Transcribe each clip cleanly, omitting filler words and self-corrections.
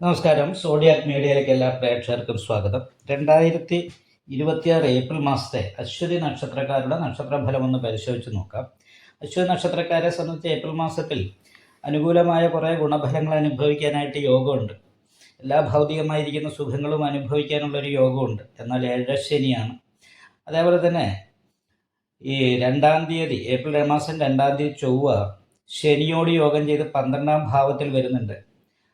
നമസ്കാരം. സോഡിയാക് മീഡിയയിലേക്ക് എല്ലാ പ്രേക്ഷകർക്കും സ്വാഗതം. 2026 ഏപ്രിൽ മാസത്തെ അശ്വതി നക്ഷത്രക്കാരുടെ നക്ഷത്രഫലം ഒന്ന് പരിശോധിച്ച് നോക്കാം. അശ്വതി നക്ഷത്രക്കാരെ സംബന്ധിച്ച് ഏപ്രിൽ മാസത്തിൽ അനുകൂലമായ കുറേ ഗുണഫലങ്ങൾ അനുഭവിക്കാനായിട്ട് യോഗമുണ്ട്. എല്ലാ ഭൗതികമായിരിക്കുന്ന സുഖങ്ങളും അനുഭവിക്കാനുള്ളൊരു യോഗമുണ്ട്. എന്നാൽ ഏഴശനിയാണ്. അതേപോലെ തന്നെ ഈ 2-ാം തീയതി ഏപ്രിൽ മാസം 2-ാം തീയതി ചൊവ്വ ശനിയോട് യോഗം ചെയ്ത് 12-ാം ഭാവത്തിൽ വരുന്നുണ്ട്.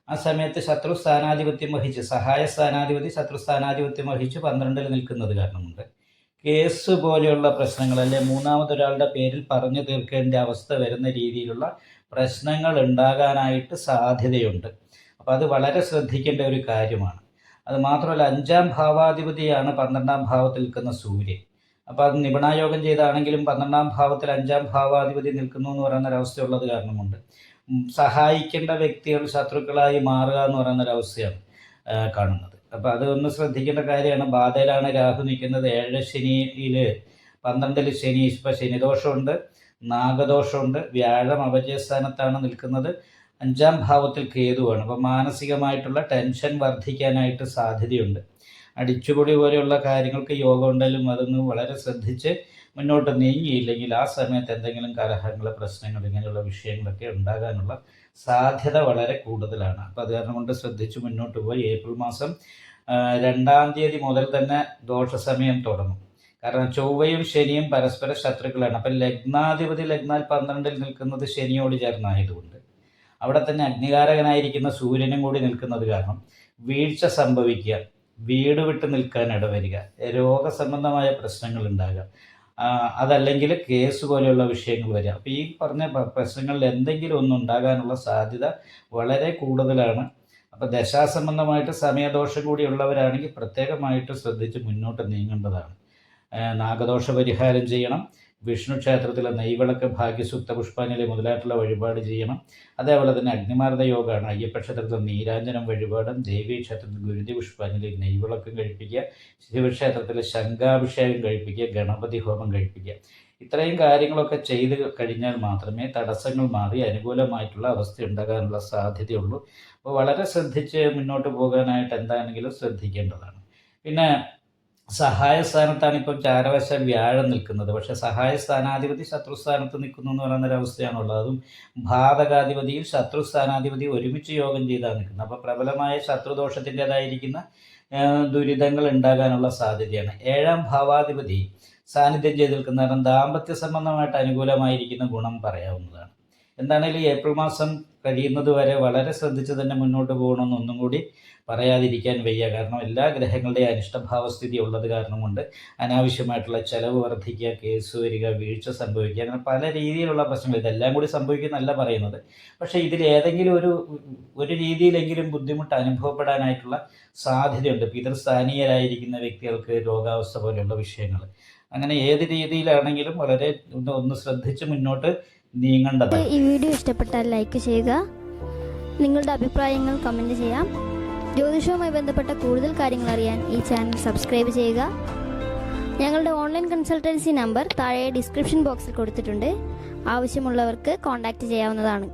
ആ സമയത്ത് ശത്രു സ്ഥാനാധിപത്യം വഹിച്ച് സഹായ സ്ഥാനാധിപതി ശത്രു സ്ഥാനാധിപത്യം വഹിച്ച് 12-ൽ നിൽക്കുന്നത് കാരണമുണ്ട് കേസ് പോലെയുള്ള പ്രശ്നങ്ങൾ അല്ലെ മൂന്നാമതൊരാളുടെ പേരിൽ പറഞ്ഞു തീർക്കേണ്ട അവസ്ഥ വരുന്ന രീതിയിലുള്ള പ്രശ്നങ്ങൾ ഉണ്ടാകാനായിട്ട് സാധ്യതയുണ്ട്. അപ്പോൾ അത് വളരെ ശ്രദ്ധിക്കേണ്ട ഒരു കാര്യമാണ്. അത് മാത്രമല്ല 5-ാം ഭാവാധിപതിയാണ് 12-ാം ഭാവത്തിൽ നിൽക്കുന്ന സൂര്യൻ. അപ്പോൾ അത് നിപുണായോഗം ചെയ്താണെങ്കിലും 12-ാം ഭാവത്തിൽ 5-ാം ഭാവാധിപതി നിൽക്കുന്നു എന്ന് പറയുന്നൊരവസ്ഥയുള്ളത് കാരണമുണ്ട് സഹായിക്കേണ്ട വ്യക്തികൾ ശത്രുക്കളായി മാറുക എന്ന് പറയുന്നൊരവസ്ഥയാണ് കാണുന്നത്. അപ്പോൾ അതൊന്ന് ശ്രദ്ധിക്കേണ്ട കാര്യമാണ്. ബാധയിലാണ് രാഹു നിൽക്കുന്നത്. 7 ശനിയിൽ 12-ൽ ശനി. ഇപ്പം ശനിദോഷമുണ്ട്, നാഗദോഷമുണ്ട്. വ്യാഴം അപജയസ്ഥാനത്താണ് നിൽക്കുന്നത്. 5-ാം ഭാവത്തിൽ കേതുവാണ്. അപ്പം മാനസികമായിട്ടുള്ള ടെൻഷൻ വർദ്ധിക്കാനായിട്ട് സാധ്യതയുണ്ട്. അടിച്ചുപൊളി പോലെയുള്ള കാര്യങ്ങൾക്ക് യോഗം ഉണ്ടെങ്കിലും അതൊന്ന് വളരെ ശ്രദ്ധിച്ച് മുന്നോട്ട് നീങ്ങിയില്ലെങ്കിൽ ആ സമയത്ത് എന്തെങ്കിലും കലഹങ്ങൾ, പ്രശ്നങ്ങൾ, ഇങ്ങനെയുള്ള വിഷയങ്ങളൊക്കെ ഉണ്ടാകാനുള്ള സാധ്യത വളരെ കൂടുതലാണ്. അപ്പോൾ അത് കാരണം കൊണ്ട് ശ്രദ്ധിച്ച് മുന്നോട്ട് പോയി ഏപ്രിൽ മാസം 2-ാം തീയതി മുതൽ തന്നെ ദോഷസമയം തുടങ്ങും. കാരണം ചൊവ്വയും ശനിയും പരസ്പര ശത്രുക്കളാണ്. അപ്പം ലഗ്നാധിപതി ലഗ്നാൽ 12-ൽ നിൽക്കുന്നത് ശനിയോട് ചേർന്നായതുകൊണ്ട് അവിടെ തന്നെ അഗ്നികാരകനായിരിക്കുന്ന സൂര്യനും കൂടി നിൽക്കുന്നത് കാരണം വീഴ്ച സംഭവിക്കുക, വീട് വിട്ട് നിൽക്കാൻ ഇടവരിക, രോഗസംബന്ധമായ പ്രശ്നങ്ങൾ ഉണ്ടാകുക, അതല്ലെങ്കിൽ കേസ് പോലെയുള്ള വിഷയങ്ങൾ വരിക. അപ്പോൾ ഈ പറഞ്ഞ പ്രശ്നങ്ങളിൽ എന്തെങ്കിലും ഒന്നുണ്ടാകാനുള്ള സാധ്യത വളരെ കൂടുതലാണ്. അപ്പോൾ ദശാസംബന്ധമായിട്ട് സമയദോഷം കൂടിയുള്ളവരാണെങ്കിൽ പ്രത്യേകമായിട്ട് ശ്രദ്ധിച്ച് മുന്നോട്ട് നീങ്ങേണ്ടതാണ്. നാഗദോഷ പരിഹാരം ചെയ്യണം. വിഷ്ണു ക്ഷേത്രത്തിലെ നെയ്വിളക്ക്, ഭാഗ്യസൂക്ത, പുഷ്പാഞ്ജലി മുതലായിട്ടുള്ള വഴിപാട് ചെയ്യണം. അതേപോലെ തന്നെ അഗ്നിമാർദ്ദ യോഗമാണ്. അയ്യപ്പ ക്ഷേത്രത്തിൽ നീരാഞ്ജനം വഴിപാടും, ദേവീ ക്ഷേത്രത്തിൽ ഗുരുതി പുഷ്പാഞ്ജലി, നെയ്വിളക്കം കഴിപ്പിക്കുക, ശിവക്ഷേത്രത്തിൽ ശംഖാഭിഷേകം കഴിപ്പിക്കുക, ഗണപതി ഹോമം കഴിപ്പിക്കുക. ഇത്രയും കാര്യങ്ങളൊക്കെ ചെയ്ത് കഴിഞ്ഞാൽ മാത്രമേ തടസ്സങ്ങൾ മാറി അനുകൂലമായിട്ടുള്ള അവസ്ഥ ഉണ്ടാകാനുള്ള സാധ്യതയുള്ളൂ. അപ്പോൾ വളരെ ശ്രദ്ധിച്ച് മുന്നോട്ട് പോകാനായിട്ട് എന്താണെങ്കിലും ശ്രദ്ധിക്കേണ്ടതാണ്. പിന്നെ സഹായ സ്ഥാനത്താണ് ഇപ്പം ചാരവശ വ്യാഴം നിൽക്കുന്നത്. പക്ഷേ സഹായ സ്ഥാനാധിപതി ശത്രുസ്ഥാനത്ത് നിൽക്കുന്നു എന്ന് പറയുന്നൊരവസ്ഥയാണുള്ളത്. അതും ബാധകാധിപതിയും ശത്രു സ്ഥാനാധിപതി ഒരുമിച്ച് യോഗം ചെയ്താണ് നിൽക്കുന്നത്. അപ്പോൾ പ്രബലമായ ശത്രുദോഷത്തിൻ്റെതായിരിക്കുന്ന ദുരിതങ്ങൾ ഉണ്ടാകാനുള്ള സാധ്യതയാണ്. 7-ാം ഭാവാധിപതി സാന്നിധ്യം ചെയ്ത് നിൽക്കുന്ന കാരണം ദാമ്പത്യ സംബന്ധമായിട്ട് അനുകൂലമായിരിക്കുന്ന ഗുണം പറയാവുന്നതാണ്. എന്താണെങ്കിലും ഏപ്രിൽ മാസം കഴിയുന്നത് വരെ വളരെ ശ്രദ്ധിച്ച് തന്നെ മുന്നോട്ട് പോകണമെന്ന് ഒന്നും കൂടി പറയാതിരിക്കാൻ വയ്യ. കാരണം എല്ലാ ഗ്രഹങ്ങളുടെയും അനിഷ്ടഭാവസ്ഥിതി ഉള്ളത് കാരണം കൊണ്ട് അനാവശ്യമായിട്ടുള്ള ചെലവ് വർദ്ധിക്കുക, കേസ് വരിക, വീഴ്ച സംഭവിക്കുക, അങ്ങനെ പല രീതിയിലുള്ള പ്രശ്നങ്ങൾ. ഇതെല്ലാം കൂടി സംഭവിക്കുന്നല്ല പറയുന്നത്. പക്ഷേ ഇതിൽ ഏതെങ്കിലും ഒരു രീതിയിലെങ്കിലും ബുദ്ധിമുട്ട് അനുഭവപ്പെടാനായിട്ടുള്ള സാധ്യതയുണ്ട്. പിതൃസ്ഥാനീയരായിരിക്കുന്ന വ്യക്തികൾക്ക് രോഗാവസ്ഥ പോലെയുള്ള വിഷയങ്ങൾ, അങ്ങനെ ഏത് രീതിയിലാണെങ്കിലും വളരെ ഒന്ന് ശ്രദ്ധിച്ച് മുന്നോട്ട് നീങ്ങേണ്ടതാണ്. ഈ വീഡിയോ ഇഷ്ടപ്പെട്ടാൽ ലൈക്ക് ചെയ്യുക, നിങ്ങളുടെ അഭിപ്രായങ്ങൾ കമൻറ്റ് ചെയ്യാം. ജ്യോതിഷവുമായി ബന്ധപ്പെട്ട കൂടുതൽ കാര്യങ്ങൾ അറിയാൻ ഈ ചാനൽ സബ്സ്ക്രൈബ് ചെയ്യുക. ഞങ്ങളുടെ ഓൺലൈൻ കൺസൾട്ടൻസി നമ്പർ താഴെ ഡിസ്ക്രിപ്ഷൻ ബോക്സിൽ കൊടുത്തിട്ടുണ്ട്. ആവശ്യമുള്ളവർക്ക് കോൺടാക്റ്റ് ചെയ്യാവുന്നതാണ്.